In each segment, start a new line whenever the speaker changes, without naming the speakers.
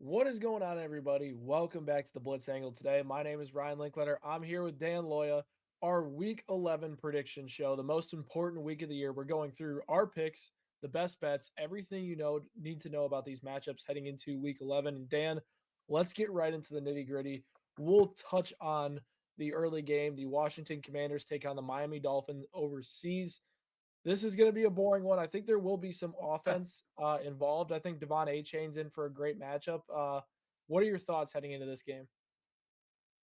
What is going on, everybody? Welcome back to the Blitz Angle today. My name is Ryan Linkletter. I'm here with Dan Loya, our Week 11 prediction show, the most important week of the year. We're going through our picks, the best bets, everything need to know about these matchups heading into Week 11. And Dan, let's get right into the nitty gritty. We'll touch on the early game. The Washington Commanders take on the Miami Dolphins overseas. This is going to be a boring one. I think there will be some offense involved. I think Devon A. Chain's in for a great matchup. What are your thoughts heading into this game?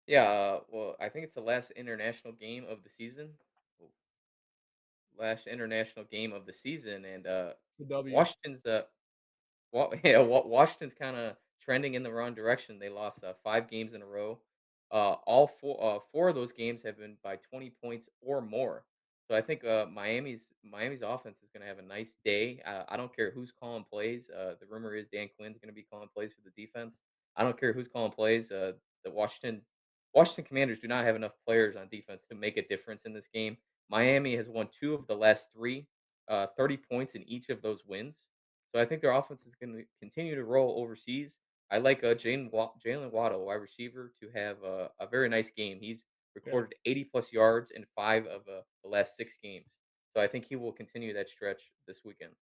Well, I think it's the last international game of the season. Oh, last international game of the season, and
It's a W.
Washington's Washington's kind of trending in the wrong direction. They lost 5 games in a row. All four of those games have been by 20 points or more. So I think Miami's offense is going to have a nice day. I don't care who's calling plays. The rumor is Dan Quinn's going to be calling plays for the defense. I don't care who's calling plays. The Washington Commanders do not have enough players on defense to make a difference in this game. Miami has won 2 of the last 3, 30 points in each of those wins. So I think their offense is going to continue to roll overseas. I like Jalen Waddle, wide receiver, to have a very nice game. He's
Yeah.
recorded 80 plus yards in 5 of the last 6 games. So I think he will continue that stretch this weekend.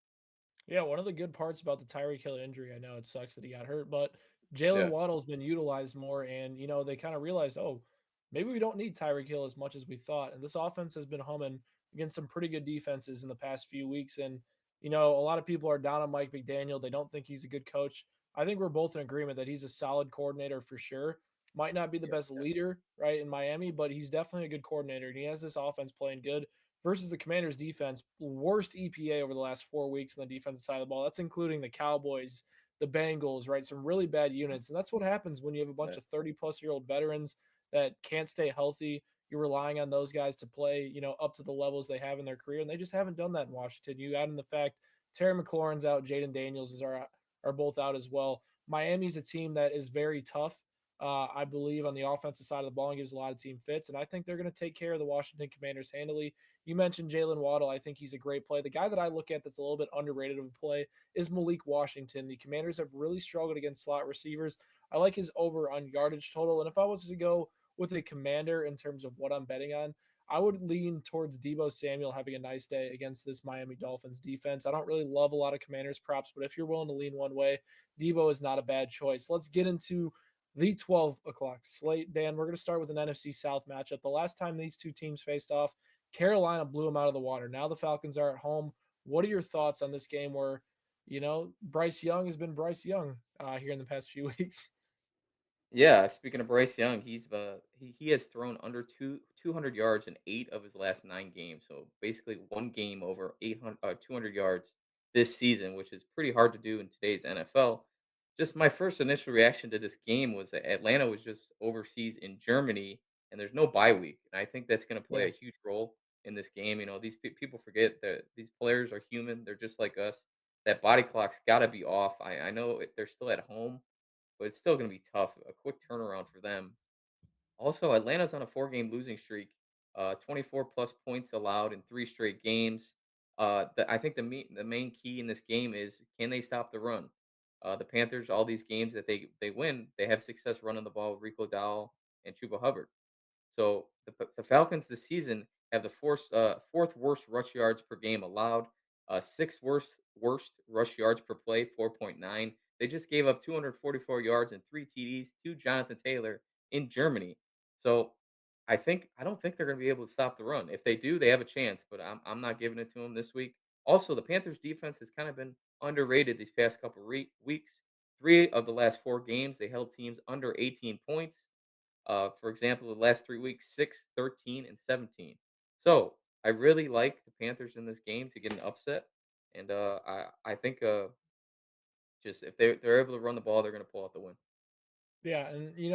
Yeah, one of the good parts about the Tyreek Hill injury, I know it sucks that he got hurt, but Jalen
Yeah.
Waddle's been utilized more, and they kind of realized, oh, maybe we don't need Tyreek Hill as much as we thought. And this offense has been humming against some pretty good defenses in the past few weeks. And a lot of people are down on Mike McDaniel. They don't think he's a good coach. I think we're both in agreement that he's a solid coordinator for sure. Might not be the
Yep.
best leader, right, in Miami, but he's definitely a good coordinator, and he has this offense playing good versus the Commanders defense, worst EPA over the last 4 weeks on the defensive side of the ball. That's including the Cowboys, the Bengals, right? Some really bad units. And that's what happens when you have a bunch
Yeah.
of 30-plus-year-old veterans that can't stay healthy. You're relying on those guys to play, up to the levels they have in their career. And they just haven't done that in Washington. You add in the fact Terry McLaurin's out, Jaden Daniels are both out as well. Miami's a team that is very tough. I believe on the offensive side of the ball and gives a lot of team fits. And I think they're going to take care of the Washington Commanders handily. You mentioned Jalen Waddle. I think he's a great play. The guy that I look at that's a little bit underrated of a play is Malik Washington. The Commanders have really struggled against slot receivers. I like his over on yardage total. And if I was to go with a commander in terms of what I'm betting on, I would lean towards Debo Samuel having a nice day against this Miami Dolphins defense. I don't really love a lot of Commanders props, but if you're willing to lean one way, Debo is not a bad choice. Let's get into the 12 o'clock slate. Dan, we're going to start with an NFC South matchup. The last time these two teams faced off, Carolina blew them out of the water. Now the Falcons are at home. What are your thoughts on this game where, Bryce Young has been Bryce Young here in the past few weeks?
Yeah, speaking of Bryce Young, he has thrown under 200 yards in 8 of his last 9 games. So basically, one game over 200 yards this season, which is pretty hard to do in today's NFL. Just my first initial reaction to this game was that Atlanta was just overseas in Germany, and there's no bye week, and I think that's going to play
Yeah.
a huge role in this game. These people forget that these players are human; they're just like us. That body clock's got to be off. I know they're still at home, but it's still gonna be tough. A quick turnaround for them. Also, Atlanta's on a 4-game losing streak, 24 plus points allowed in 3 straight games. I think the main key in this game is, can they stop the run? The Panthers, all these games that they win, they have success running the ball with Rico Dowell and Chuba Hubbard. So the Falcons this season have the fourth worst rush yards per game allowed, sixth worst rush yards per play, 4.9. They just gave up 244 yards and 3 TDs to Jonathan Taylor in Germany. So I don't think they're going to be able to stop the run. If they do, they have a chance, but I'm not giving it to them this week. Also, the Panthers defense has kind of been underrated these past couple weeks. 3 of the last 4 games, they held teams under 18 points. For example, the last 3 weeks, 6, 13, and 17. So I really like the Panthers in this game to get an upset, and I think just if they're able to run the ball, they're going to pull out the win.
Yeah, and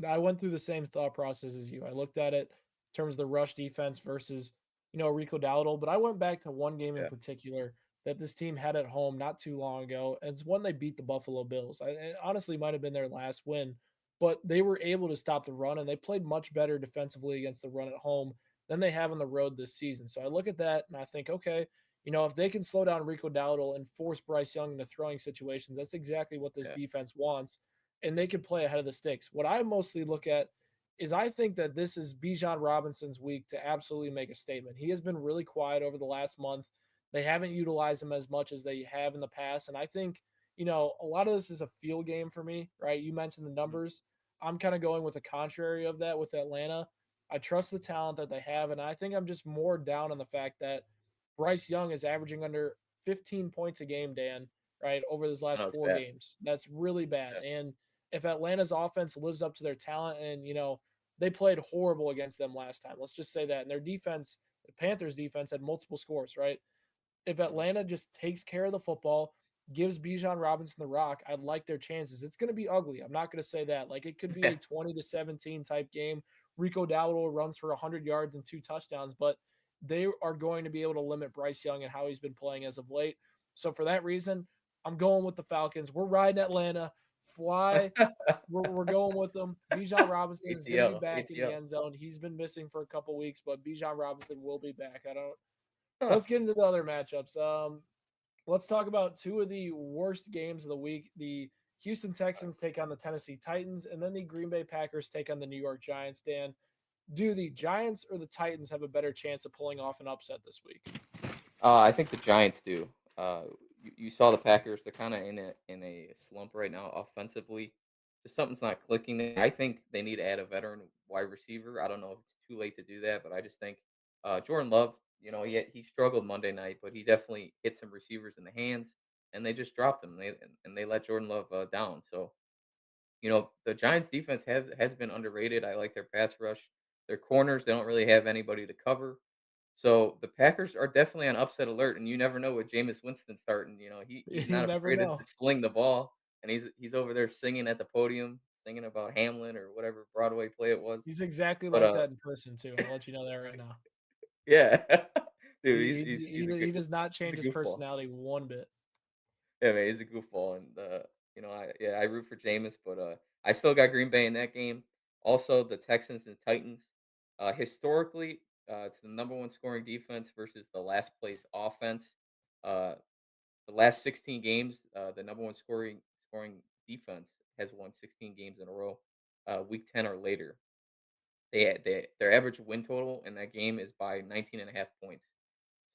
I went through the same thought process as you. I looked at it in terms of the rush defense versus Rico Dowdle, but I went back to one game in
Yeah,
particular that this team had at home not too long ago, and it's when they beat the Buffalo Bills. It honestly might have been their last win, but they were able to stop the run, and they played much better defensively against the run at home than they have on the road this season. So I look at that and I think, okay. If they can slow down Rico Dowdle and force Bryce Young into throwing situations, that's exactly what this
Yeah.
defense wants, and they can play ahead of the sticks. What I mostly look at is I think that this is Bijan Robinson's week to absolutely make a statement. He has been really quiet over the last month. They haven't utilized him as much as they have in the past, and I think a lot of this is a field game for me, right? You mentioned the
Mhm.
numbers. I'm kind of going with the contrary of that with Atlanta. I trust the talent that they have, and I think I'm just more down on the fact that Bryce Young is averaging under 15 points a game, Dan, right, over his
No,
last
it's
four
bad.
games. That's really bad.
Yeah.
And if Atlanta's offense lives up to their talent, and, they played horrible against them last time, let's just say that. And their defense, the Panthers defense, had multiple scores, right? If
Mhm.
Atlanta just takes care of the football, gives Bijan Robinson the rock, I'd like their chances. It's going to be ugly. I'm not going to say that. Like it could be
Yeah.
a 20-17 type game. Rico Dowdle runs for 100 yards and two touchdowns, but they are going to be able to limit Bryce Young and how he's been playing as of late. So for that reason, I'm going with the Falcons. We're riding Atlanta. Fly. We're going with them. Bijan Robinson is going to be
ATL,
back in the
ATL.
end zone. He's been missing for a couple weeks, but Bijan Robinson will be back. I don't.
Huh.
Let's get into the other matchups. Let's talk about two of the worst games of the week. The Houston Texans take on the Tennessee Titans, and then the Green Bay Packers take on the New York Giants. Dan, do the Giants or the Titans have a better chance of pulling off an upset this week?
I think the Giants do. You saw the Packers; they're kind of in a slump right now offensively. Just something's not clicking there. I think they need to add a veteran wide receiver. I don't know if it's too late to do that, but I just think Jordan Love. He struggled Monday night, but he definitely hit some receivers in the hands, and they just dropped him. They let Jordan Love down. So the Giants defense has been underrated. I like their pass rush. Their corners, they don't really have anybody to cover. So the Packers are definitely on upset alert, and you never know with Jameis Winston starting. He's
You
not
never
afraid to
know.
sling the ball, and he's over there singing at the podium, singing about Hamlin or whatever Broadway play it was.
He's exactly
But
like that in person too. I'll let you know that right now.
yeah, dude,
He, he's, he, he does not
he's a
change his
goofball.
personality one bit.
Yeah, man, he's a goofball, and I root for Jameis, but I still got Green Bay in that game. Also, the Texans and Titans. Historically, it's the number one scoring defense versus the last place offense. Uh, the last 16 games, the number one scoring defense has won 16 games in a row. Week 10 or later, their average win total in that game is by 19 and a half points.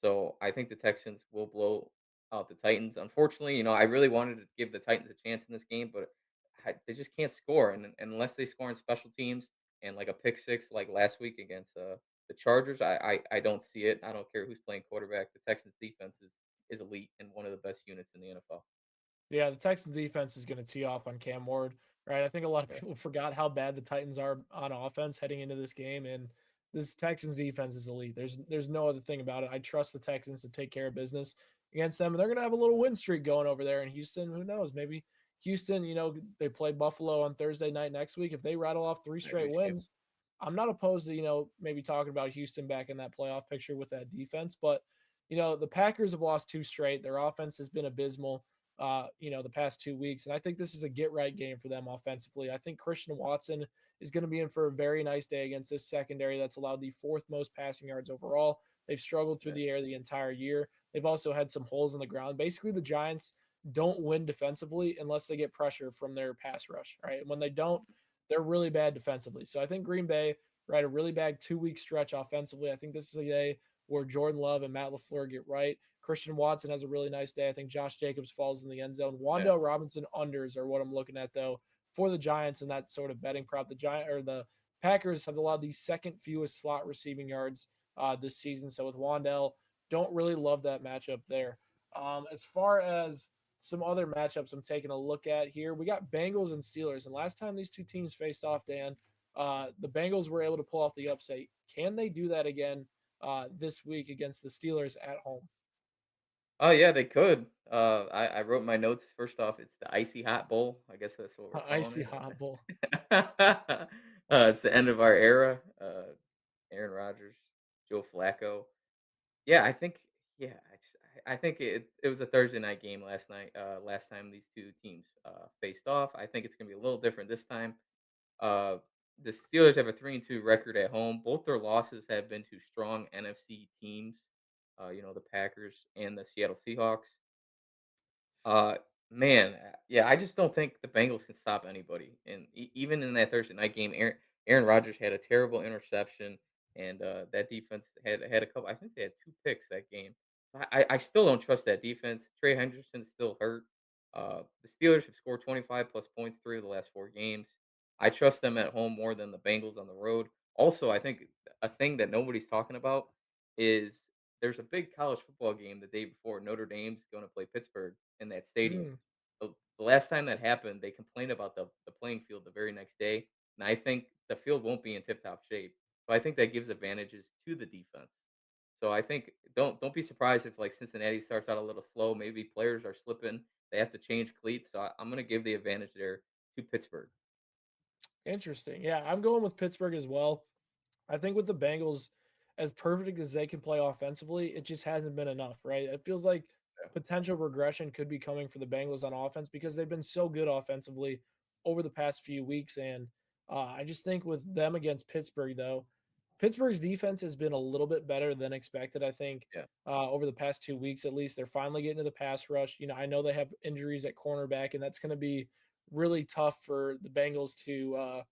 So I think the Texans will blow out the Titans. Unfortunately, I really wanted to give the Titans a chance in this game, but they just can't score. And unless they score in special teams and like a pick six, like last week against the Chargers, I don't see it. I don't care who's playing quarterback. The Texans defense is elite and one of the best units in the NFL.
Yeah, the Texans defense is going to tee off on Cam Ward, right? I think a lot of
Yeah,
people forgot how bad the Titans are on offense heading into this game, and this Texans defense is elite. There's no other thing about it. I trust the Texans to take care of business against them, and they're going to have a little win streak going over there in Houston. Who knows? Maybe Houston. They play Buffalo on Thursday night next week. If they rattle off three
in
straight
good shape.
wins, I'm not opposed to maybe talking about Houston back in that playoff picture with that defense, but the Packers have lost two straight. Their offense has been abysmal the past 2 weeks. And I think this is a get right game for them offensively. I think Christian Watson is going to be in for a very nice day against this secondary that's allowed the fourth most passing yards overall. They've struggled through
Yeah,
the air the entire year. They've also had some holes in the ground. Basically, the Giants don't win defensively unless they get pressure from their pass rush, right? And when they don't, they're really bad defensively. So I think Green Bay, right, a really bad 2 week stretch offensively. I think this is a day where Jordan Love and Matt LaFleur get right. Christian Watson has a really nice day. I think Josh Jacobs falls in the end zone.
yeah,
Wandell Robinson unders are what I'm looking at though for the Giants and that sort of betting prop. The Packers have allowed the second fewest slot receiving yards this season. So with Wandell, don't really love that matchup there. As far as some other matchups I'm taking a look at here, we got Bengals and Steelers. And last time these two teams faced off, Dan, the Bengals were able to pull off the upset. Can they do that again this week against the Steelers at home?
oh yeah, they could. I wrote my notes. First off, it's the icy hot bowl. I guess that's what we're calling
Icy
it.
hot bowl.
It's the end of our era. Aaron Rodgers, Joe Flacco. Yeah, I think. Yeah, I think it was a Thursday night game last night. Last time these two teams faced off, I think it's gonna be a little different this time. Uh, the Steelers have a 3-2 record at home. Both their losses have been to strong NFC teams. the Packers and the Seattle Seahawks. Uh, man, yeah, I just don't think the Bengals can stop anybody. And even in that Thursday night game, Aaron Rodgers had a terrible interception, and that defense had a couple. I think they had 2 picks that game. I still don't trust that defense. Trey Henderson's still hurt. The Steelers have scored 25 plus points 3 of the last 4 games. I trust them at home more than the Bengals on the road. Also, I think a thing that nobody's talking about is there's a big college football game the day before. Notre Dame's going to play Pittsburgh in that stadium.
Mm,
The last time that happened, they complained about the playing field the very next day, and I think the field won't be in tip top shape. So I think that gives advantages to the defense. So I think don't be surprised if like Cincinnati starts out a little slow. Maybe players are slipping. They have to change cleats. So I'm going to give the advantage there to Pittsburgh.
interesting. Yeah, I'm going with Pittsburgh as well. I think with the Bengals, as perfect as they can play offensively, it just hasn't been enough, right? It feels like
Yeah.
potential regression could be coming for the Bengals on offense because they've been so good offensively over the past few weeks. And I just think with them against Pittsburgh, though, Pittsburgh's defense has been a little bit better than expected, I think,
Yeah.
over the past 2 weeks at least. They're finally getting to the pass rush. I know they have injuries at cornerback, and that's going to be really tough for the Bengals to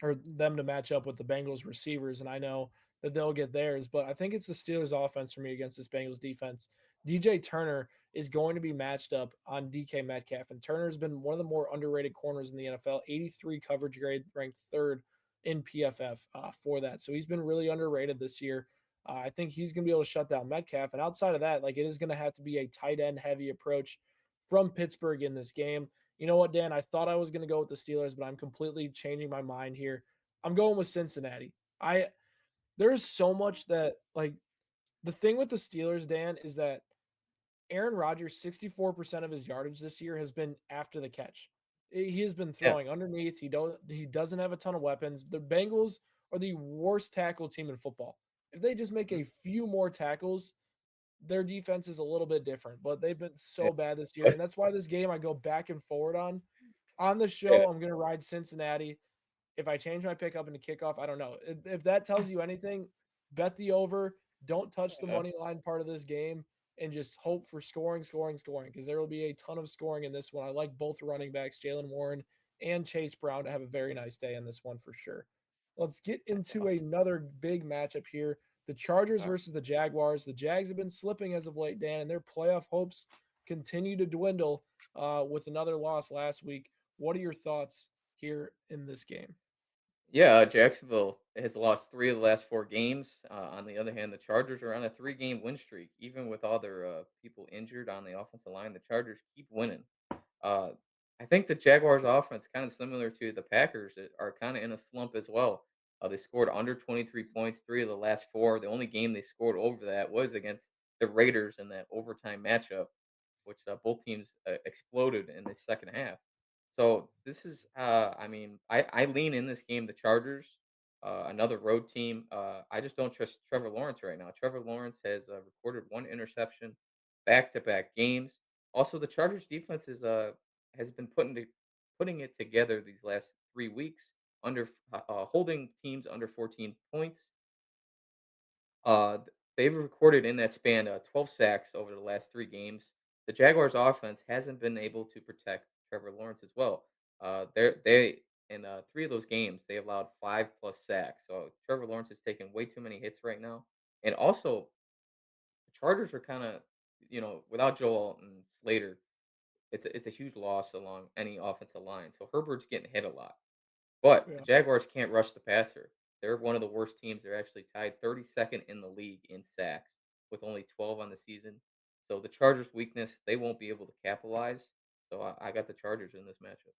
or them to match up with the Bengals receivers, and I know that they'll get theirs. But I think it's the Steelers offense for me against this Bengals defense. DJ Turner is going to be matched up on DK Metcalf, and Turner's been one of the more underrated corners in the NFL. 83 coverage grade, ranked third in PFF for that. So he's been really underrated this year. I think he's going to be able to shut down Metcalf. And outside of that, like it is going to have to be a tight end heavy approach from Pittsburgh in this game. You know what, Dan? I thought I was going to go with the Steelers, but I'm completely changing my mind here. I'm going with Cincinnati. I There's so much that like the thing with the Steelers, Dan, is that Aaron Rodgers, 64% of his yardage this year has been after the catch. He has been
Yeah.
throwing underneath. He doesn't have a ton of weapons. The Bengals are the worst tackle team in football. If they just make
Mhm.
a few more tackles, their defense is a little bit different, but they've been
Yeah.
so bad this year. And that's why this game I go back and forward on. On the
Yeah.
show, I'm going to ride Cincinnati. If I change my pick up into kickoff, I don't know. If that tells you anything, bet the over. Don't touch the
Uh-huh.
money line part of this game and just hope for scoring, scoring, scoring because there will be a ton of scoring in this one. I like both running backs, Jalen Warren and Chase Brown, to have a very nice day in this one for sure. Let's get into
Awesome.
another big matchup here. The Chargers
All right.
versus the Jaguars. The Jags have been slipping as of late, Dan, and their playoff hopes continue to dwindle with another loss last week. What are your thoughts here in this game?
Yeah, Jacksonville has lost 3 of the last 4 games. On the other hand, the Chargers are on a 3-game win streak. Even with all their people injured on the offensive line, the Chargers keep winning. Uh, I think the Jaguars' offense, kind of similar to the Packers, are kind of in a slump as well. They scored under 23 points 3 of the last 4. The only game they scored over that was against the Raiders in that overtime matchup, which both teams exploded in the second half. So this is, I mean, I lean in this game the Chargers, another road team. I just don't trust Trevor Lawrence right now. Trevor Lawrence has recorded 1 interception, back-to-back games. Also, the Chargers defense has been putting it together these last 3 weeks, holding teams under 14 points. They've recorded in that span 12 sacks over the last 3 games. The Jaguars' offense hasn't been able to protect Trevor Lawrence as well. They in 3 of those games they allowed 5 plus sacks. So Trevor Lawrence has taken way too many hits right now. And also, the Chargers are kind of, without Joel and Slater, it's a huge loss along any offensive line. So Herbert's getting hit a lot. But the
Yeah.
Jaguars can't rush the passer. They're one of the worst teams. They're actually tied 32nd in the league in sacks with only 12 on the season. So the Chargers' weakness, they won't be able to capitalize. So I got the Chargers in this matchup.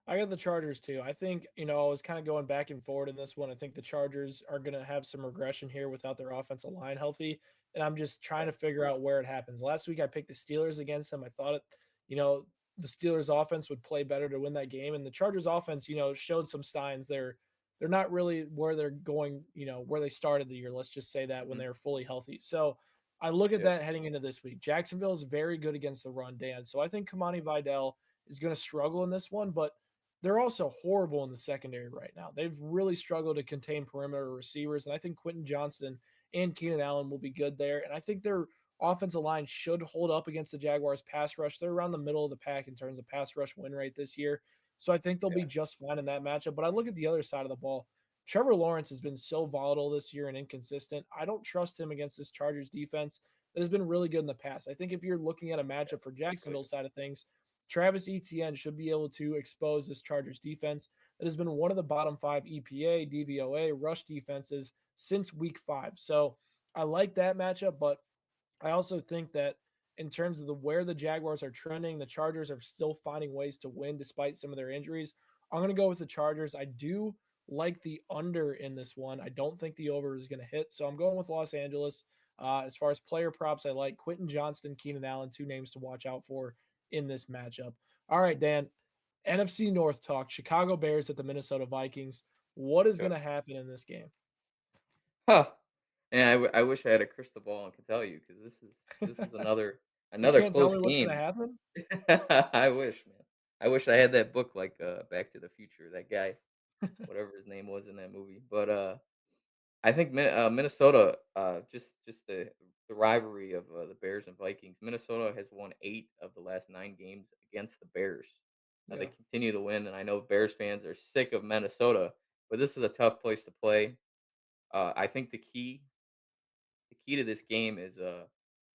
I got the Chargers too. I think, I was kind of going back and forward in this one. I think the Chargers are going to have some regression here without their offensive line healthy. And I'm just trying
Yeah.
to figure out where it happens. Last week, I picked the Steelers against them. I thought you know, the Steelers offense would play better to win that game. And the Chargers offense, showed some signs they're not really where they're going, where they started the year. Let's just say that when
Mhm.
they were fully healthy. So I look at
Yeah.
that heading into this week. Jacksonville is very good against the run, Dan. So I think Kamani Vidal is going to struggle in this one, but they're also horrible in the secondary right now. They've really struggled to contain perimeter receivers, and I think Quentin Johnston and Keenan Allen will be good there. And I think their offensive line should hold up against the Jaguars pass rush. They're around the middle of the pack in terms of pass rush win rate this year. So I think they'll be
Yeah,
just fine in that matchup. But I look at the other side of the ball. Trevor Lawrence has been so volatile this year and inconsistent. I don't trust him against this Chargers defense that has been really good in the past. I think if you're looking at a
yeah,
matchup for
good.
Jacksonville's side of things, Travis Etienne should be able to expose this Chargers defense that has been one of the bottom five EPA, DVOA, rush defenses since week 5. So I like that matchup, but I also think that in terms of the where the Jaguars are trending, the Chargers are still finding ways to win despite some of their injuries. I'm going to go with the Chargers. I do like the under in this one. I don't think the over is going to hit, so I'm going with Los Angeles. As far as player props, I like Quentin Johnston, Keenan Allen, two names to watch out for in this matchup. All right, Dan. NFC North talk. Chicago Bears at the Minnesota Vikings. What is going
Good.
to happen in this game?
Huh. And I wish I had a crystal ball and could tell you because this is
You
another
can't tell
close
me what's going to
game.
happen?
I wish, man. I wish I had that book like Back to the Future. That guy, whatever his name was in that movie. But I think Minnesota, just the rivalry of the Bears and Vikings. Minnesota has won 8 of the last 9 games against the Bears. They
Yeah.
continue to win, and I know Bears fans are sick of Minnesota, but this is a tough place to play. I think the key to this game is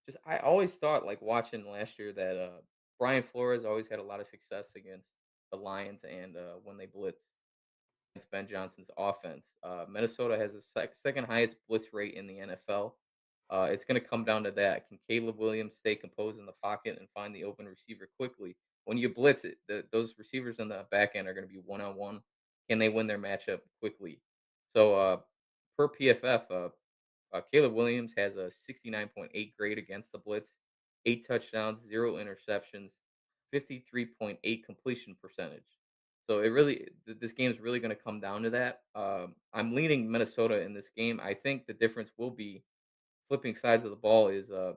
just I always thought like watching last year that Brian Flores always had a lot of success against the Lions and when they blitz against Ben Johnson's offense. Minnesota has the second highest blitz rate in the NFL. It's going to come down to that. Can Caleb Williams stay composed in the pocket and find the open receiver quickly? When you blitz it, those receivers in the back end are going to be one on one. Can they win their matchup quickly? So, per PFF, Caleb Williams has a 69.8 grade against the blitz, 8 touchdowns, 0 interceptions, 53.8 completion percentage. So this game is really going to come down to that. I'm leaning Minnesota in this game. I think the difference will be flipping sides of the ball is the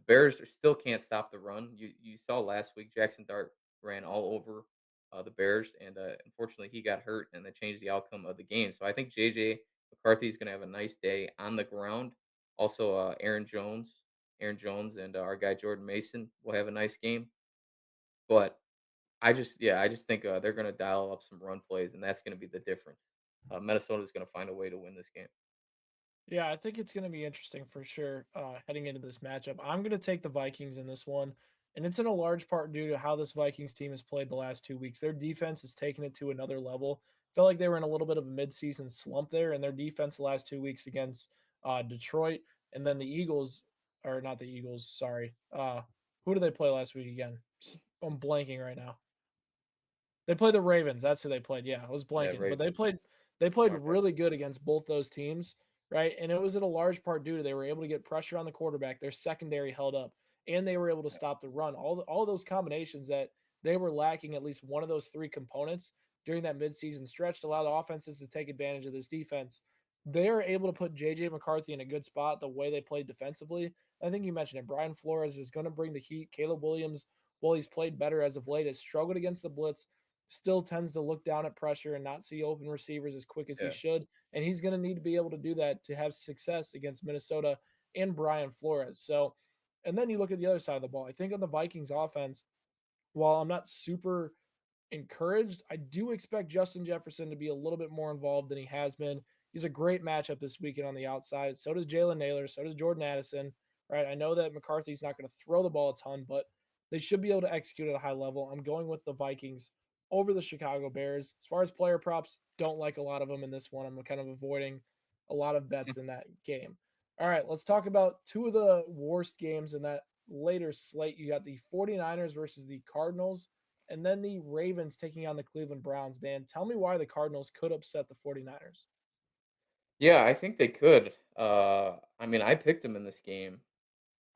Bears still can't stop the run. You saw last week Jackson Dart ran all over the Bears, and unfortunately he got hurt, and that changed the outcome of the game. So I think JJ McCarthy is going to have a nice day on the ground. Also, Aaron Jones, and our guy Jordan Mason will have a nice game. But I just think they're going to dial up some run plays, and that's going to be the difference. Minnesota is going to find a way to win this game.
Yeah, I think it's going to be interesting for sure heading into this matchup. I'm going to take the Vikings in this one, and it's in a large part due to how this Vikings team has played the last 2 weeks. Their defense has taken it to another level. Felt like they were in a little bit of a midseason slump there, and their defense the last 2 weeks against Detroit and then the Eagles, or not the Eagles, sorry. Who did they play last week again? I'm blanking right now. They played the Ravens. That's who they played. Yeah, I was
Yeah,
blanking, but
Ravens.
they played
Okay.
really good against both those teams, right? And it was in a large part due to they were able to get pressure on the quarterback. Their secondary held up, and they were able to
Yeah.
stop the run. All those combinations that they were lacking at least one of those three components during that midseason stretch to allow the offenses to take advantage of this defense. They are able to put JJ McCarthy in a good spot the way they played defensively. I think you mentioned it. Brian Flores is going to bring the heat. Caleb Williams, while he's played better as of late, has struggled against the blitz, still tends to look down at pressure and not see open receivers as quick as he
Yeah.
should. And he's going to need to be able to do that to have success against Minnesota and Brian Flores. So, and then you look at the other side of the ball. I think on the Vikings offense, while I'm not super encouraged. I do expect Justin Jefferson to be a little bit more involved than he has been. He's a great matchup this weekend on the outside. So does Jalen Naylor. So does Jordan Addison. Right. I know that McCarthy's not going to throw the ball a ton, but they should be able to execute at a high level. I'm going with the Vikings over the Chicago Bears. As far as player props, don't like a lot of them in this one. I'm kind of avoiding a lot of bets in that game. All right, let's talk about two of the worst games in that later slate. You got the 49ers versus the Cardinals and then the Ravens taking on the Cleveland Browns. Dan, tell me why the Cardinals could upset the 49ers.
Yeah, I think they could. I mean, I picked them in this game.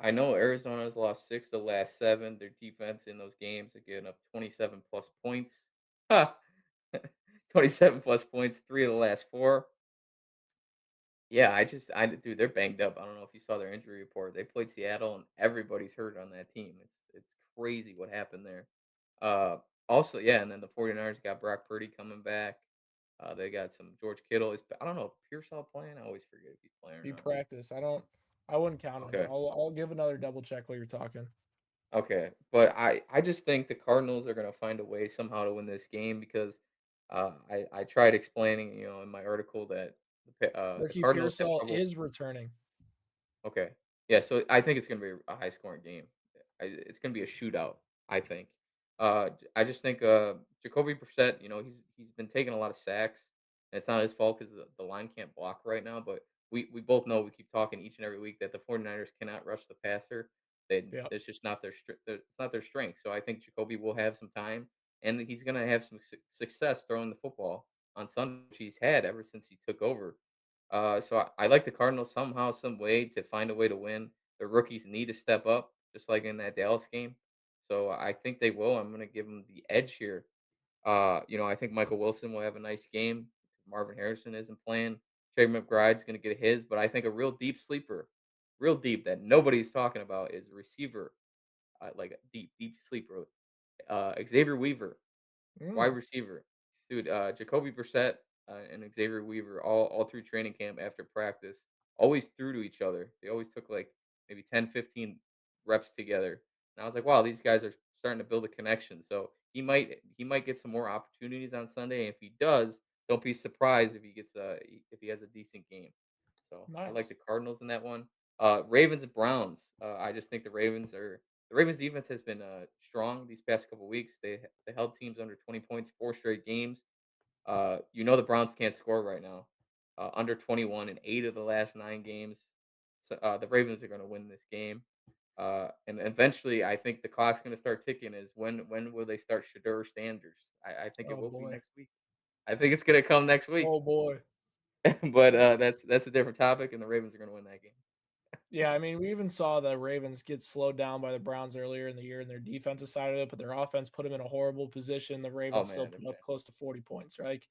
I know Arizona's lost 6 of the last 7. Their defense in those games are getting up 27 plus points. Ha! 27 plus points, 3 of the last 4. Yeah, dude, they're banged up. I don't know if you saw their injury report. They played Seattle, and everybody's hurt on that team. It's crazy what happened there. Uh, Also, yeah, and then the 49ers got Brock Purdy coming back. They got some George Kittle. I don't know if Pearsall playing. I always forget if he's playing or
He
not.
practiced. I wouldn't count on it.
Okay.
I'll give another double check while you're talking.
Okay, but I just think the Cardinals are gonna find a way somehow to win this game because I tried explaining, in my article that the
Ricky
Cardinals have
Pearsall
trouble.
is returning.
Okay, yeah, so I think it's gonna be a high scoring game. It's gonna be a shootout. I think. I just think Jacoby Brissett, he's been taking a lot of sacks, and it's not his fault because the line can't block right now. But we both know we keep talking each and every week that the 49ers cannot rush the passer.
Yeah.
It's just not it's not their strength. So I think Jacoby will have some time, and he's gonna have some success throwing the football on Sunday, which he's had ever since he took over. So I like the Cardinals somehow, some way to find a way to win. The rookies need to step up, just like in that Dallas game. So I think they will. I'm going to give them the edge here. I think Michael Wilson will have a nice game. Marvin Harrison isn't playing. Trey McBride's going to get his, but I think a real deep sleeper, real deep that nobody's talking about is a receiver, like a deep, deep sleeper. Xavier Weaver. Wide
Mm.
receiver. Dude, Jacoby Brissett, and Xavier Weaver all through training camp after practice always threw to each other. They always took, like, maybe 10, 15 reps together, and I was like, "Wow, these guys are starting to build a connection." So, he might get some more opportunities on Sunday, and if he does, don't be surprised if if he has a decent game. So, I like the
Nice.
Cardinals in that one. Ravens and Browns, I just think the Ravens defense has been strong these past couple weeks. They held teams under 20 points 4 straight games. The Browns can't score right now. Under 21 in 8 of the last 9 games. So, the Ravens are going to win this game. And eventually, I think the clock's going to start ticking. Is when will they start Shadur Sanders? I think it
Oh
will be
boy.
next week. I think it's going to come next week.
Oh boy.
But
Yeah.
that's a different topic, and the Ravens are going to win that game.
Yeah, I mean, we even saw the Ravens get slowed down by the Browns earlier in the year in their defensive side of it, but their offense put them in a horrible position. The
Oh
Ravens still
man, they're
put up
bad.
close to 40 points, right?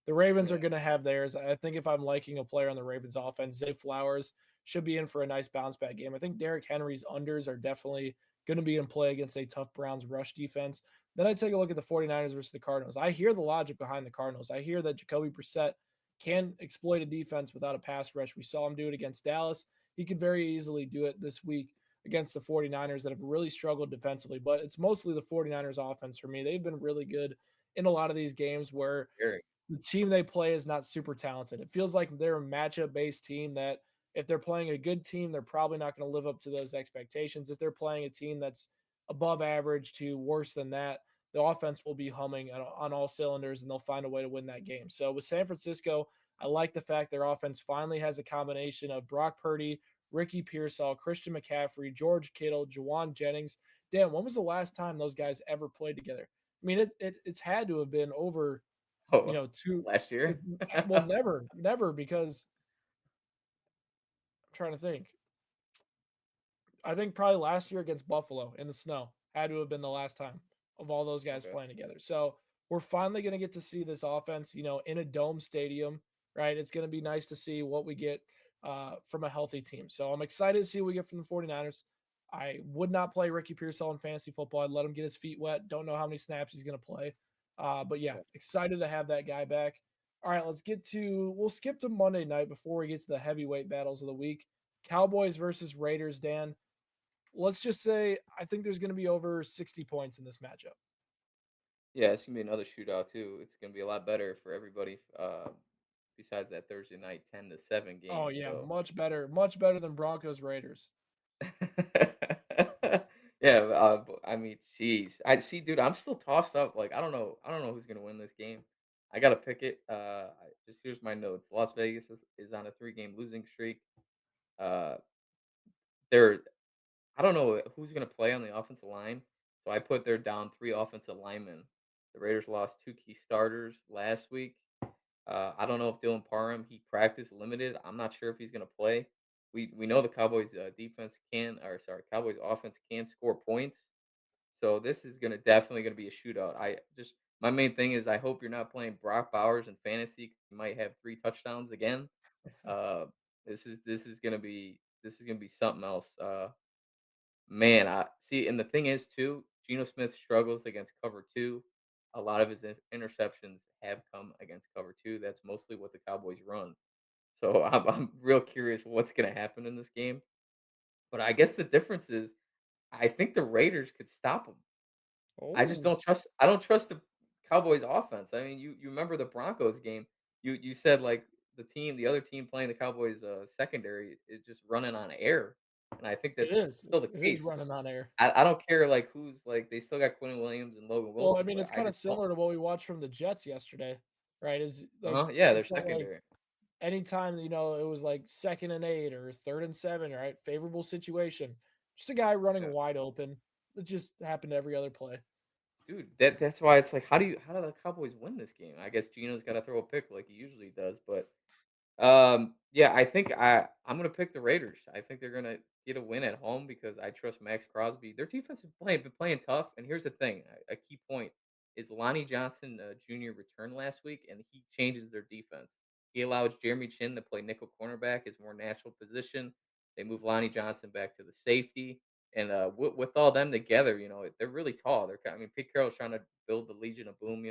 The Ravens are
Yeah,
going to have theirs. I think if I'm liking a player on the Ravens offense, Zay Flowers should be in for a nice bounce back game. I think Derrick Henry's unders are definitely going to be in play against a tough Browns rush defense. Then I take a look at the 49ers versus the Cardinals. I hear the logic behind the Cardinals. I hear that Jacoby Brissett can exploit a defense without a pass rush. We saw him do it against Dallas. He could very easily do it this week against the 49ers that have really struggled defensively, but it's mostly the 49ers offense for me. They've been really good in a lot of these games where
Derrick.
the team they play is not super talented. It feels like they're a matchup based team that if they're playing a good team, they're probably not going to live up to those expectations. If they're playing a team that's above average to worse than that, the offense will be humming on all cylinders and they'll find a way to win that game. So with San Francisco, I like the fact their offense finally has a combination of Brock Purdy, Ricky Pearsall, Christian McCaffrey, George Kittle, Jawan Jennings. Damn, when was the last time those guys ever played together? I mean, it's had to have been over
Oh,
two.
last year.
It's well, never because I'm trying to think. I think probably last year against Buffalo in the snow had to have been the last time of all those guys
Okay.
playing together. So we're finally going to get to see this offense, in a dome stadium, right? It's going to be nice to see what we get from a healthy team. So I'm excited to see what we get from the 49ers. I would not play Ricky Pearsall in fantasy football. I'd let him get his feet wet. Don't know how many snaps he's going to play. But yeah,
Okay.
excited to have that guy back. All right, we'll skip to Monday night before we get to the heavyweight battles of the week. Cowboys versus Raiders, Dan. Let's just say I think there's going to be over 60 points in this matchup.
Yeah, it's gonna be another shootout too. It's gonna be a lot better for everybody. Besides that Thursday night 10-7
Oh
game.
yeah,
So
much better than Broncos Raiders.
yeah, I mean, jeez, I see, dude. I'm still tossed up. Like, I don't know who's gonna win this game. I gotta pick it. Just here's my notes. Las Vegas is on a 3-game losing streak. Uh, they're I don't know who's gonna play on the offensive line, so I put their down 3 offensive linemen. The Raiders lost 2 key starters last week. I don't know if Dylan Parham, he practiced limited. I'm not sure if he's gonna play. We know the Cowboys Cowboys offense can score points. So this is definitely gonna be a shootout. My main thing is I hope you're not playing Brock Bowers in fantasy. 'Cause he might have 3 touchdowns again. Uh, this is gonna be something else. Man, I see, and the thing is too, Geno Smith struggles against cover two. a lot of his interceptions have come against cover two. That's mostly what the Cowboys run. So I'm real curious what's going to happen in this game. But I guess the difference is I think the Raiders could stop him. I just
Oh,
don't trust the Cowboys offense. I mean, you remember the Broncos game. You said like the other team playing the Cowboys secondary is just running on air. And I think
it
that's
is.
still the
It is
case.
running on air.
I don't care like who's like they still got Quentin Williams and Logan
Well, I
Wilson,
mean,
but
it's
I
kind of
just don't.
similar to what we watched from the Jets yesterday, right? Is like
Yeah,
it
they're
felt like
secondary.
anytime, it was like 2nd and 8 or 3rd and 7, right? Favorable situation. Just a guy running
Yeah.
wide open. It just happened every other play.
Dude, that's why it's like how do the Cowboys win this game? I guess Gino's got to throw a pick like he usually does, but yeah, I think I'm gonna pick the Raiders. I think they're gonna get a win at home because I trust Max Crosby. Their defense is been playing tough, and here's the thing: a key point is Lonnie Johnson Jr. returned last week, and he changes their defense. He allows Jeremy Chin to play nickel cornerback, his more natural position. They move Lonnie Johnson back to the safety, and with all them together, they're really tall. I mean, Pete Carroll's trying to build the Legion of Boom,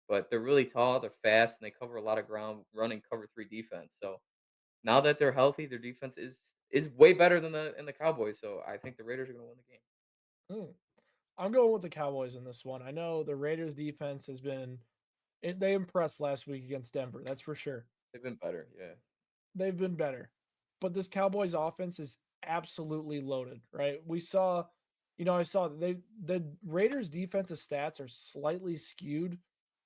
but they're really tall, they're fast, and they cover a lot of ground running cover three defense. So now that they're healthy, their defense is way better than the Cowboys. So I think the Raiders are going to win the game.
Hmm. I'm going with the Cowboys in this one. I know the Raiders defense has been they impressed last week against Denver. That's for sure.
They've been better, yeah.
They've been better. But this Cowboys offense is absolutely loaded, right? I saw the Raiders defensive stats are slightly skewed,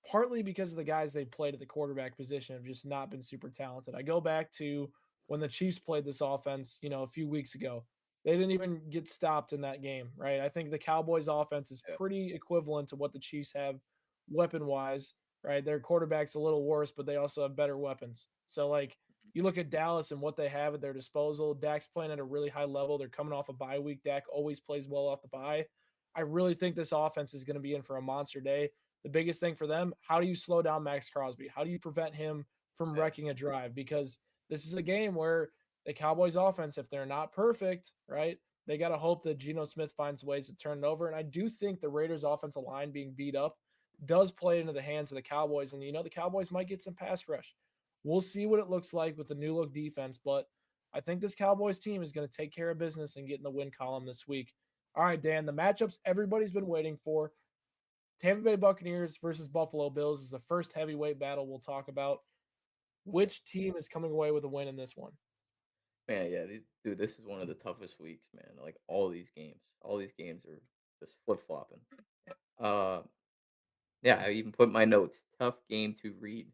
partly because of the guys they played at the quarterback position have just not been super talented. I go back to when the Chiefs played this offense, a few weeks ago. They didn't even get stopped in that game, right? I think the Cowboys offense is
Yeah.
pretty equivalent to what the Chiefs have weapon wise, right? Their quarterback's a little worse, but they also have better weapons. So like you look at Dallas and what they have at their disposal. Dak's playing at a really high level. They're coming off a bye week. Dak always plays well off the bye. I really think this offense is going to be in for a monster day. The biggest thing for them, how do you slow down Max Crosby? How do you prevent him from
Yeah.
wrecking a drive? Because this is a game where the Cowboys offense, if they're not perfect, right, they got to hope that Geno Smith finds ways to turn it over. And I do think the Raiders offensive line being beat up does play into the hands of the Cowboys. And, the Cowboys might get some pass rush. We'll see what it looks like with the new look defense, but I think this Cowboys team is going to take care of business and get in the win column this week. All right, Dan, the matchups everybody's been waiting for. Tampa Bay Buccaneers versus Buffalo Bills is the first heavyweight battle we'll talk about.
Yeah.
Which team is coming away with a win in this one?
Man, yeah, dude, this is one of the toughest weeks, man. Like all these games are just flip flopping. Uh, yeah, I even put my notes. Tough game to read.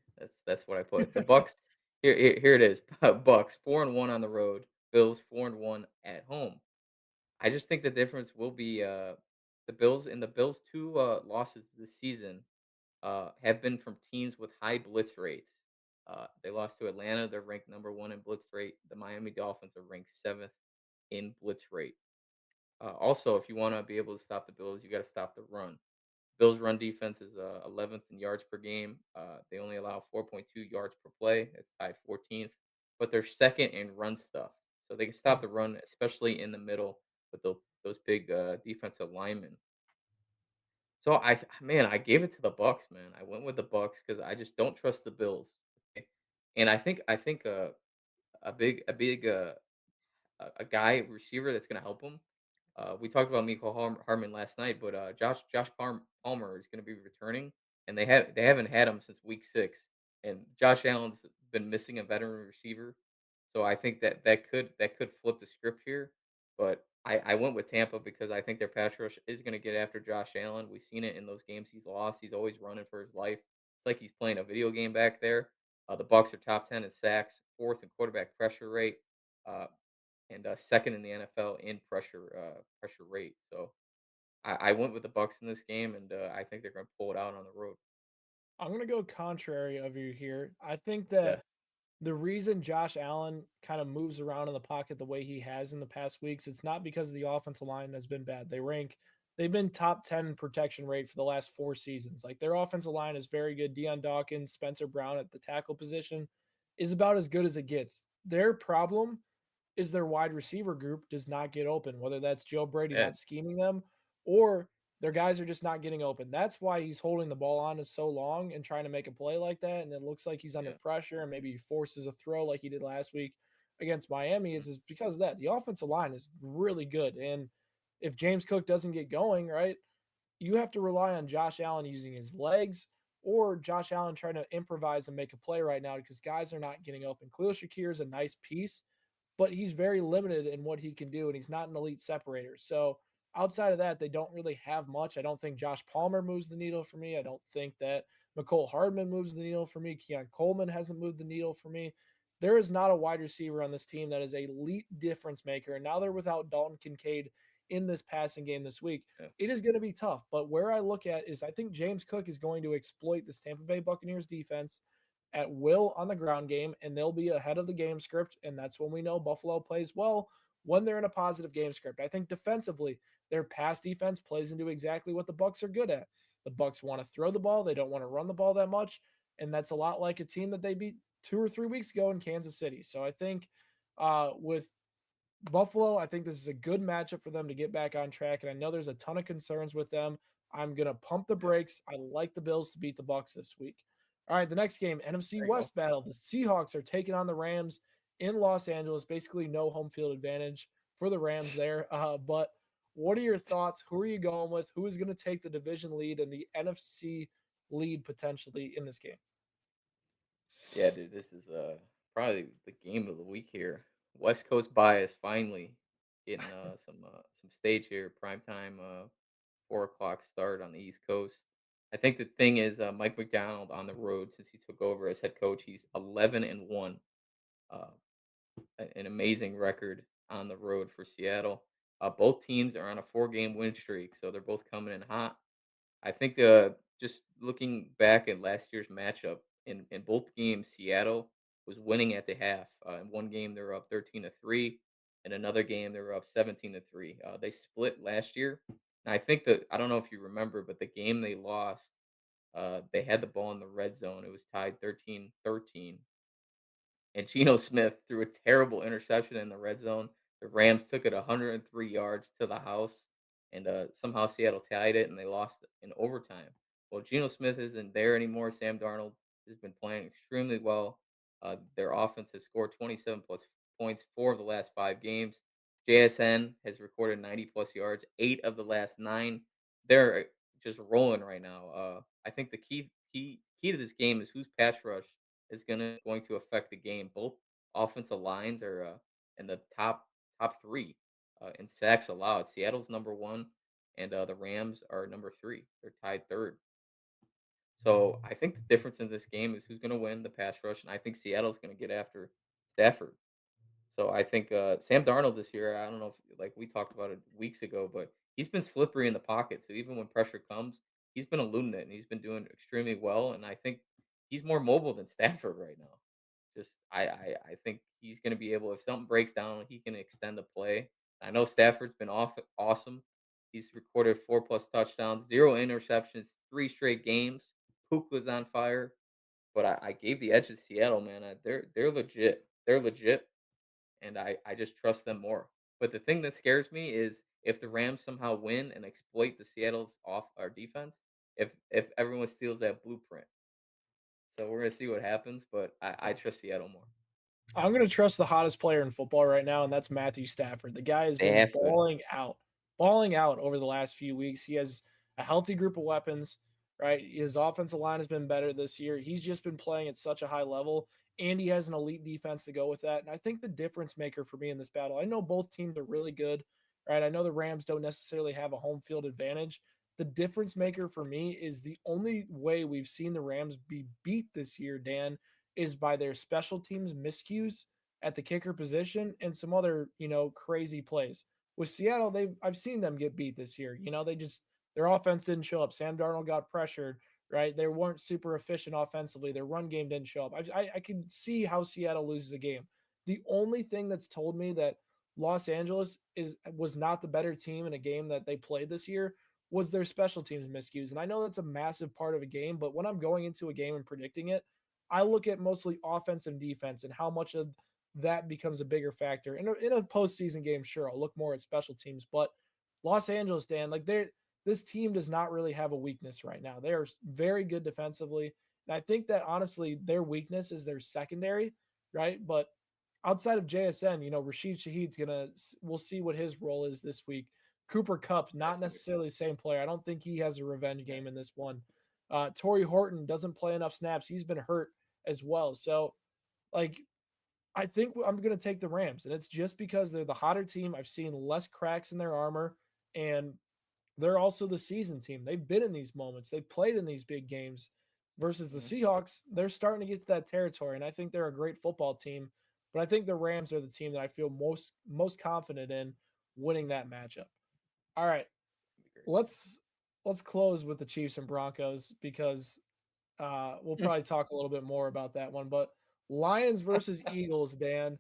That's what I put. The Bucks. Here it is. Bucks 4-1 on the road. Bills 4-1 at home. I just think the difference will be the Bills' two losses this season have been from teams with high blitz rates. They lost to Atlanta. They're ranked number one in blitz rate. The Miami Dolphins are ranked seventh in blitz rate. Also, if you want to be able to stop the Bills, you got to stop the run. Bills' run defense is 11th in yards per game. They only allow 4.2 yards per play. It's tied 14th, but they're second in run stuff. So they can stop
Hmm.
the run, especially in the middle with those big defensive linemen. So I gave it to the Bucks, man. I went with the Bucks because I just don't trust the Bills. Okay? And I think a guy receiver that's gonna help him. We talked about Miko Harmon last night, but Palmer is gonna be returning, and they haven't had him since week 6, and Josh Allen's been missing a veteran receiver, so I think that could flip the script here. But I went with Tampa because I think their pass rush is gonna get after Josh Allen. We've seen it in those games he's lost. He's always running for his life. It's like he's playing a video game back there. The Bucks are top 10 in sacks, fourth in quarterback pressure rate. Uh, and second in the NFL in pressure rate. So I went with the Bucks in this game, and I think they're going to pull it out on the road.
I'm going to go contrary of you here. I think
Yeah,
that the reason Josh Allen kind of moves around in the pocket the way he has in the past weeks, it's not because the offensive line has been bad. They've been top 10 in protection rate for the last 4 seasons. Like their offensive line is very good. Deion Dawkins, Spencer Brown at the tackle position is about as good as it gets. Their problem is their wide receiver group does not get open, whether that's Joe Brady
yeah,
not scheming them or their guys are just not getting open. That's why he's holding the ball on so long and trying to make a play like that. And it looks like he's under
Yeah.
pressure and maybe he forces a throw like he did last week against Miami.
Mhm.
Is because of that. The offensive line is really good. And if James Cook doesn't get going, right, you have to rely on Josh Allen using his legs or Josh Allen trying to improvise and make a play right now because guys are not getting open. Khalil Shakir is a nice piece, but he's very limited in what he can do, and he's not an elite separator. So outside of that, they don't really have much. I don't think Josh Palmer moves the needle for me. I don't think that McCole Hardman moves the needle for me. Keon Coleman hasn't moved the needle for me. There is not a wide receiver on this team that is a elite difference maker. And now they're without Dalton Kincaid in this passing game this week.
Yeah.
It is going to be tough. But where I look at is I think James Cook is going to exploit this Tampa Bay Buccaneers defense at will on the ground game, and they'll be ahead of the game script. And that's when we know Buffalo plays well when they're in a positive game script. I think defensively, their pass defense plays into exactly what the Bucs are good at. The Bucs want to throw the ball; they don't want to run the ball that much, and that's a lot like a team that they beat 2 or 3 weeks ago in Kansas City. So I think with Buffalo, I think this is a good matchup for them to get back on track. And I know there's a ton of concerns with them. I'm gonna pump the
Yeah.
brakes. I like the Bills to beat the Bucs this week. All right, the next game, NFC
There you go.
West battle. The Seahawks are taking on the Rams in Los Angeles. Basically, no home field advantage for the Rams there. But what are your thoughts? Who are you going with? Who is going to take the division lead and the NFC lead potentially in this game?
Yeah, dude, this is probably the game of the week here. West Coast bias finally getting some stage here. Prime time, 4 o'clock start on the East Coast. I think the thing is Mike McDonald on the road since he took over as head coach. He's 11-1, uh, an amazing record on the road for Seattle. Both teams are on a 4-game win streak, so they're both coming in hot. I think just looking back at last year's matchup in both games, Seattle was winning at the half. In one game, they were up 13-3. In another game, they were up 17-3. They split last year, and I think that I don't know if you remember, but the game they lost, they had the ball in the red zone. It was tied 13-13, and Geno Smith threw a terrible interception in the red zone. The Rams took it 103 yards to the house, and somehow Seattle tied it, and they lost in overtime. Well, Geno Smith isn't there anymore. Sam Darnold has been playing extremely well. Their offense has scored 27 plus points 4 of the last 5 games. JSN has recorded 90 plus yards 8 of the last 9. They're just rolling right now. I think the key to this game is whose pass rush is going to affect the game. Both offensive lines are in the top three in sacks allowed. Seattle's number one, and the Rams are number three. They're tied third. So I think the difference in this game is who's going to win the pass rush, and I think Seattle's going to get after Stafford. So I think Sam Darnold this year, I don't know if like we talked about it weeks ago, but he's been slippery in the pocket. So even when pressure comes, he's been eluding it and he's been doing extremely well. And I think he's more mobile than Stafford right now. Just I think he's going to be able if something breaks down, he can extend the play. I know Stafford's been awesome. He's recorded 4 plus touchdowns, 0 interceptions, 3 straight games. Puka's on fire, but I gave the edge to Seattle, man. They're legit. They're legit, and I just trust them more. But the thing that scares me is if the Rams somehow win and exploit the Seattle's off our defense, if everyone steals that blueprint. So we're gonna see what happens, but I trust Seattle more.
I'm going to trust the hottest player in football right now, and that's Matthew Stafford. The guy has been
Stafford.
balling out over the last few weeks. He has a healthy group of weapons, right? His offensive line has been better this year. He's just been playing at such a high level, and he has an elite defense to go with that. And I think the difference maker for me in this battle, I know both teams are really good, right? I know the Rams don't necessarily have a home field advantage. The difference maker for me is the only way we've seen the Rams be beat this year, Dan, is by their special teams miscues at the kicker position and some other, crazy plays. With Seattle, I've seen them get beat this year. They just their offense didn't show up. Sam Darnold got pressured, right? They weren't super efficient offensively. Their run game didn't show up. I can see how Seattle loses a game. The only thing that's told me that Los Angeles was not the better team in a game that they played this year was their special teams miscues. And I know that's a massive part of a game, but when I'm going into a game and predicting it, I look at mostly offense and defense and how much of that becomes a bigger factor. In a postseason game, sure, I'll look more at special teams, but Los Angeles, Dan, like this team does not really have a weakness right now. They are very good defensively. And I think that honestly, their weakness is their secondary, right? But outside of JSN, Rashid Shaheed's we'll see what his role is this week. Cooper Cup, not
That's gonna be tough.
necessarily the same player. I don't think he has a revenge
Yeah.
game in this one. Torrey Horton doesn't play enough snaps. He's been hurt as well. So, like, I think I'm going to take the Rams, and it's just because they're the hotter team. I've seen less cracks in their armor, and they're also the season team. They've been in these moments. They've played in these big games. Versus the
Mhm.
Seahawks, they're starting to get to that territory, and I think they're a great football team. But I think the Rams are the team that I feel most confident in winning that matchup. All right,
That'd be great.
let's close with the Chiefs and Broncos because we'll probably talk a little bit more about that one. But Lions versus Eagles, Dan.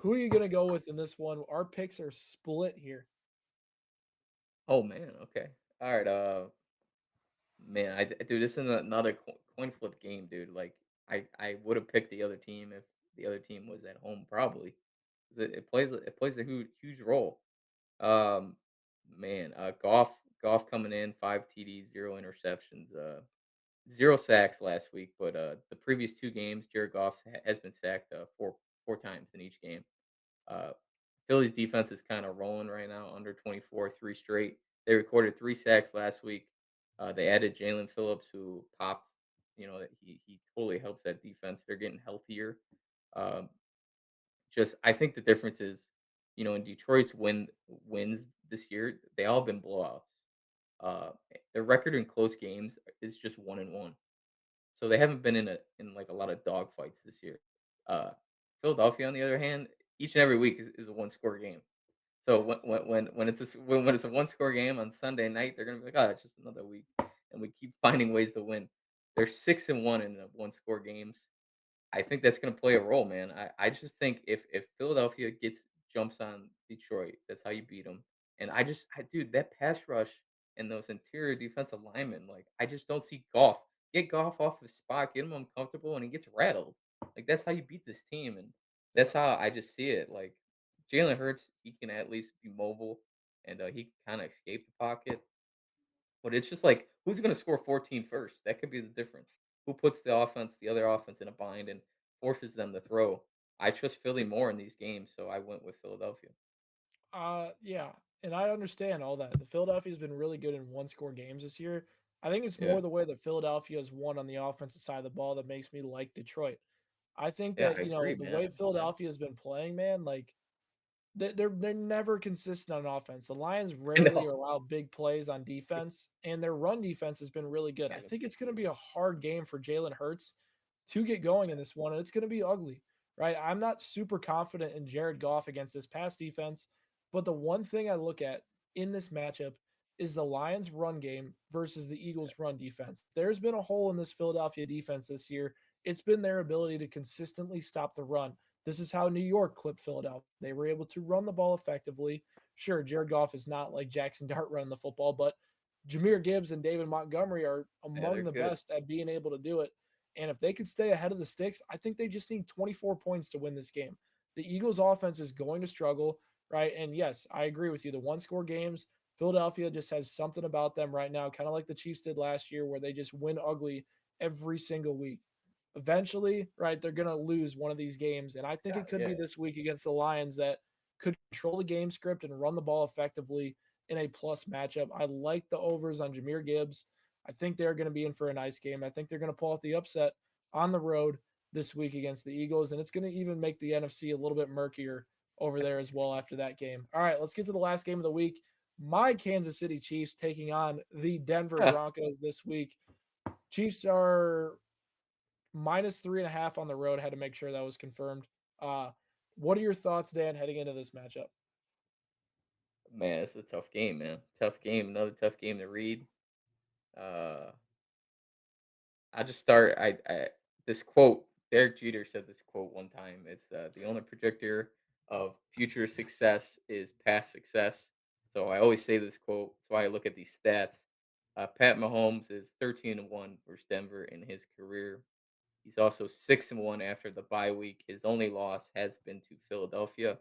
Who are you going to go with in this one? Our picks are split here.
Oh man. Okay. All right. Man, dude, this is another coin flip game, dude. Like, I would have picked the other team if the other team was at home, probably. 'Cause it plays a huge role. Um, man, Goff coming in 5 TDs, 0 interceptions, 0 sacks last week, but the previous 2 games, Jared Goff has been sacked four times in each game. Uh, Philly's defense is kind of rolling right now, under 24, 3 straight. They recorded 3 sacks last week. They added Jalen Phillips, who popped. That he totally helps that defense. They're getting healthier. Um, just I think the difference is, in Detroit's wins this year, they all been blowouts. Their record in close games is just 1-1. So they haven't been in like a lot of dog fights this year. Uh, Philadelphia, on the other hand, each and every week is a one-score game. So when it's a one-score game on Sunday night, they're gonna be like, oh, it's just another week, and we keep finding ways to win. They're 6-1 in the one-score games. I think that's gonna play a role, man. I just think if Philadelphia jumps on Detroit, that's how you beat them. And dude, that pass rush and those interior defensive linemen, like I just don't see Goff. Get Goff off his spot, get him uncomfortable, and he gets rattled. Like that's how you beat this team, and
Yeah.
that's how I just see it. Like Jalen Hurts, he can at least be mobile, and he can kind of escape the pocket. But it's just like, who's gonna score 14 first? That could be the difference. Who puts the other offense in a bind and forces them to throw? I trust Philly more in these games, so I went with Philadelphia.
Yeah, and I understand all that. The Philadelphia's been really good in one score games this year. I think it's
Yeah.
more the way that Philadelphia has won on the offensive side of the ball that makes me like Detroit. I think
Yeah,
that,
I agree,
the
man.
way Philadelphia has been playing, man, like they're never consistent on offense. The Lions
I
rarely
know.
allow big plays on defense, and their run defense has been really good. I
Yeah,
think it's going to be a hard game for Jalen Hurts to get going in this one, and it's going to be ugly, right? I'm not super confident in Jared Goff against this pass defense, but the one thing I look at in this matchup is the Lions' run game versus the Eagles' run defense. There's been a hole in this Philadelphia defense this year. It's been their ability to consistently stop the run. This is how New York clipped Philadelphia. They were able to run the ball effectively. Sure, Jared Goff is not like Jackson Dart running the football, but Jameer Gibbs and David Montgomery are
yeah,
among
they're
the
good.
best at being able to do it. And if they could stay ahead of the sticks, I think they just need 24 points to win this game. The Eagles' offense is going to struggle, right? And yes, I agree with you. The one score games, Philadelphia just has something about them right now, kind of like the Chiefs did last year, where they just win ugly every single week. Eventually, right, they're going to lose one of these games. And I think
Yeah,
it could
yeah,
be this week against the Lions that could control the game script and run the ball effectively in a plus matchup. I like the overs on Jameer Gibbs. I think they're going to be in for a nice game. I think they're going to pull out the upset on the road this week against the Eagles. And it's going to even make the NFC a little bit murkier over there as well after that game. All right, let's get to the last game of the week. My Kansas City Chiefs taking on the Denver
yeah.
Broncos this week. Chiefs are -3.5 on the road. Had to make sure that was confirmed. Uh, what are your thoughts, Dan, heading into this matchup?
Man, it's a tough game, man. Tough game. Another tough game to read. Uh, I just start. I This quote. Derek Jeter said this quote one time. It's the only predictor of future success is past success. So I always say this quote. That's why I look at these stats. Pat Mahomes is 13-1 versus Denver in his career. He's also 6-1 after the bye week. His only loss has been to Philadelphia.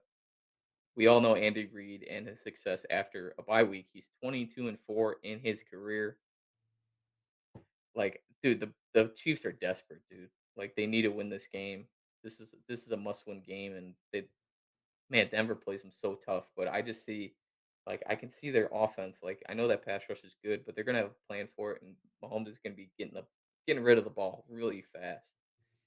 we all know Andy Reid and his success after a bye week. He's 22-4 in his career. Like, dude, the Chiefs are desperate, dude. Like, they need to win this game. This is a must-win game, and they man, Denver plays them so tough, but I just see like, I can see their offense, like, I know that pass rush is good, but they're gonna have a plan for it, and Mahomes is gonna be getting rid of the ball really fast.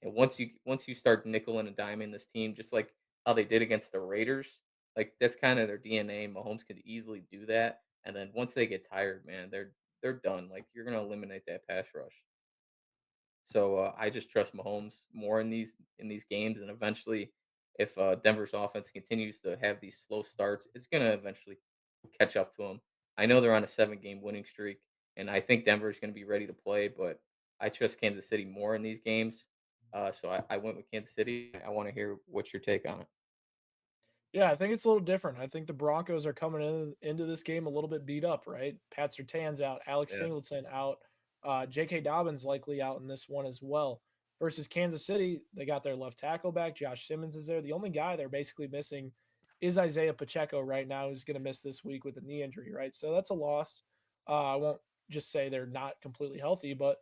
And once you start nickel and diming this team, just like how they did against the Raiders, like, that's kinda their DNA. Mahomes could easily do that, and then once they get tired, man, they're done. Like, you're gonna eliminate that pass rush. So, I just trust Mahomes more in these games, and eventually, if, Denver's offense continues to have these slow starts, it's gonna eventually catch up to them. I know they're on a 7-game winning streak, and I think Denver's gonna be ready to play, but I trust Kansas City more in these games. So I went with Kansas City. I wanna hear what's your take on it.
Yeah, I think it's a little different. I think the Broncos are coming into this game a little bit beat up, right? Pat Surtain's out, Alex
Yeah,
Singleton out, J.K. Dobbins likely out in this one as well. Versus Kansas City, they got their left tackle back. Josh Simmons is there. The only guy they're basically missing is Isaiah Pacheco right now, who's going to miss this week with a knee injury, right? So that's a loss. I won't just say they're not completely healthy, but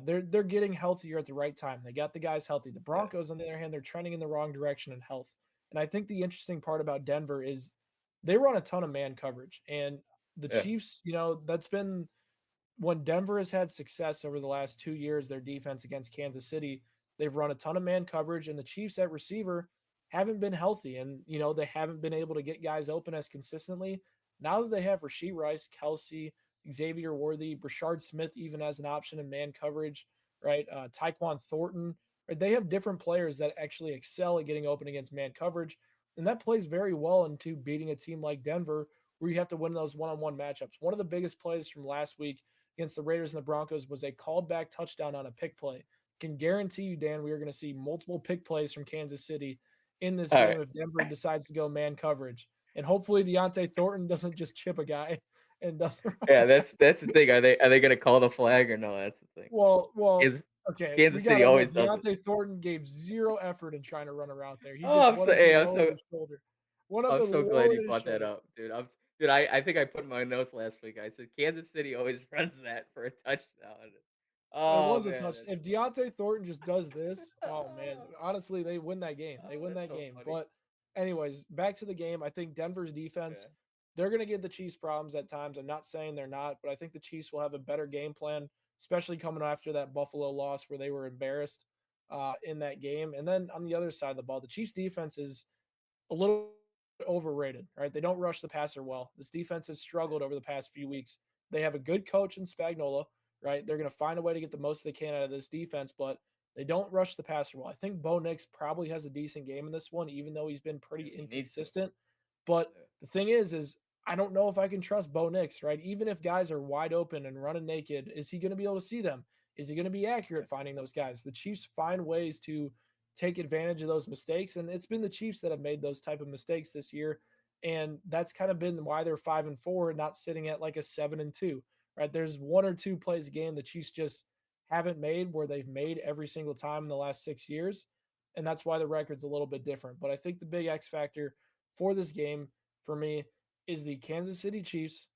they're getting healthier at the right time. They got the guys healthy. The
yeah,
Broncos, on the other hand, they're trending in the wrong direction in health. And I think the interesting part about Denver is they run a ton of man coverage. And the
yeah.
Chiefs, that's been when Denver has had success over the last 2 years, their defense against Kansas City, they've run a ton of man coverage, and the Chiefs at receiver haven't been healthy, and they haven't been able to get guys open as consistently. Now that they have Rasheed Rice, Kelsey, Xavier Worthy, Brashard Smith, even as an option in man coverage, right? Tyquan Thornton, right? They have different players that actually excel at getting open against man coverage, and that plays very well into beating a team like Denver, where you have to win those one-on-one matchups. One of the biggest plays from last week against the Raiders and the Broncos was a called back touchdown on a pick play. Can guarantee you, Dan, we are going to see multiple pick plays from Kansas City in this
Alright.
game if Denver decides to go man coverage. And hopefully Deontay Thornton doesn't just chip a guy and doesn't run
Yeah,
around.
that's the thing. Are they gonna call the flag or no? That's the thing.
Well,
Kansas
okay, we
Kansas
got
City
to
always
admit,
does it.
Deontay Thornton gave zero effort in trying to run around there. He
Oh,
just
I'm
went
so
up and
hey,
lowered his shoulder. Went up
I'm
and
so glad
lowered
you
his
brought that
shoulder.
up, dude. Dude, I think I put in my notes last week. I said Kansas City always runs that for a touchdown.
It
Oh
was a
man,
touch.
that's
If
funny.
Deontay Thornton just does this, oh man, honestly, they win that game. They
Oh,
win
that's
that
so
game.
funny.
But, anyways, back to the game. I think Denver's defense,
Yeah,
they're going to give the Chiefs problems at times. I'm not saying they're not, but I think the Chiefs will have a better game plan, especially coming after that Buffalo loss where they were embarrassed in that game. And then on the other side of the ball, the Chiefs defense is a little overrated, right? They don't rush the passer well. This defense has
yeah,
struggled over the past few weeks. They have a good coach in Spagnola, right? They're going to find a way to get the most they can out of this defense, but they don't rush the passer well. I think Bo Nix probably has a decent game in this one, even though he's been pretty
dude, he needs to.
inconsistent. But
Yeah,
the thing is I don't know if I can trust Bo Nix, right? Even if guys are wide open and running naked, is he going to be able to see them? Is he going to be
yeah,
accurate finding those guys? The Chiefs find ways to take advantage of those mistakes, and it's been the Chiefs that have made those type of mistakes this year, and that's kind of been why they're 5-4 and not sitting at like a 7-2, right? There's one or two plays a game the Chiefs just haven't made where they've made every single time in the last 6 years, and that's why the record's a little bit different. But I think the big X factor for this game for me is the Kansas City Chiefs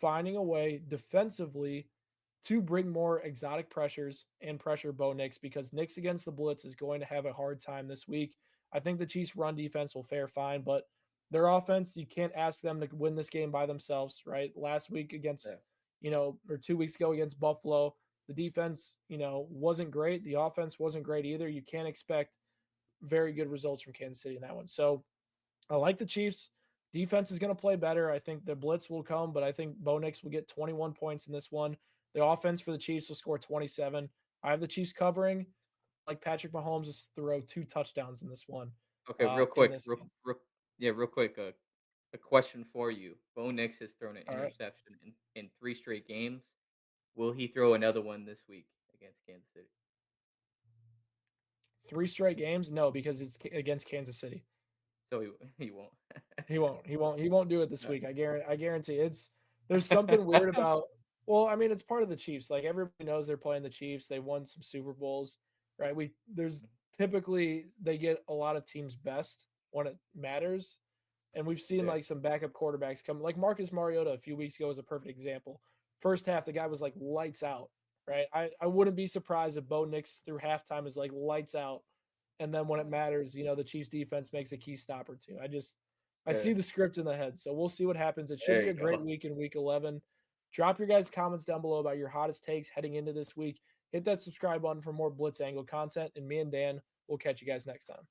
finding a way defensively to bring more exotic pressures and pressure Bo Nix, because Nix against the Blitz is going to have a hard time this week. I think the Chiefs' run defense will fare fine, but their offense, you can't ask them to win this game by themselves, right? Last week against,
yeah.
or 2 weeks ago against Buffalo, the defense, wasn't great. The offense wasn't great either. You can't expect very good results from Kansas City in that one. So I like the Chiefs. Defense is going to play better. I think the blitz will come, but I think Bo Nix will get 21 points in this one. The offense for the Chiefs will score 27. I have the Chiefs covering. Like Patrick Mahomes is throw 2 touchdowns in this one.
Okay, real
In
quick,
this game.
yeah, real quick. A question for you. Bo Nix has thrown an
All right.
interception in 3 straight games. Will he throw another one this week against Kansas City?
3 straight games? No, because it's against Kansas City.
So he won't.
He won't. He won't. He won't do it this
No.
week. I guarantee. It's there's something weird about. Well, I mean, it's part of the Chiefs. Like everybody knows they're playing the Chiefs. They won some Super Bowls, right? There's typically they get a lot of teams best when it matters. And we've seen
Yeah.
like some backup quarterbacks come, like Marcus Mariota a few weeks ago was a perfect example. First half, the guy was like lights out, right? I wouldn't be surprised if Bo Nix through halftime is like lights out. And then when it matters, the Chiefs defense makes a key stop or two. I
Yeah.
see the script in the head. So we'll see what happens. It should
There
be
you
a great
go.
week in week 11. Drop your guys' comments down below about your hottest takes heading into this week. Hit that subscribe button for more Blitz Angle content. And me and Dan will catch you guys next time.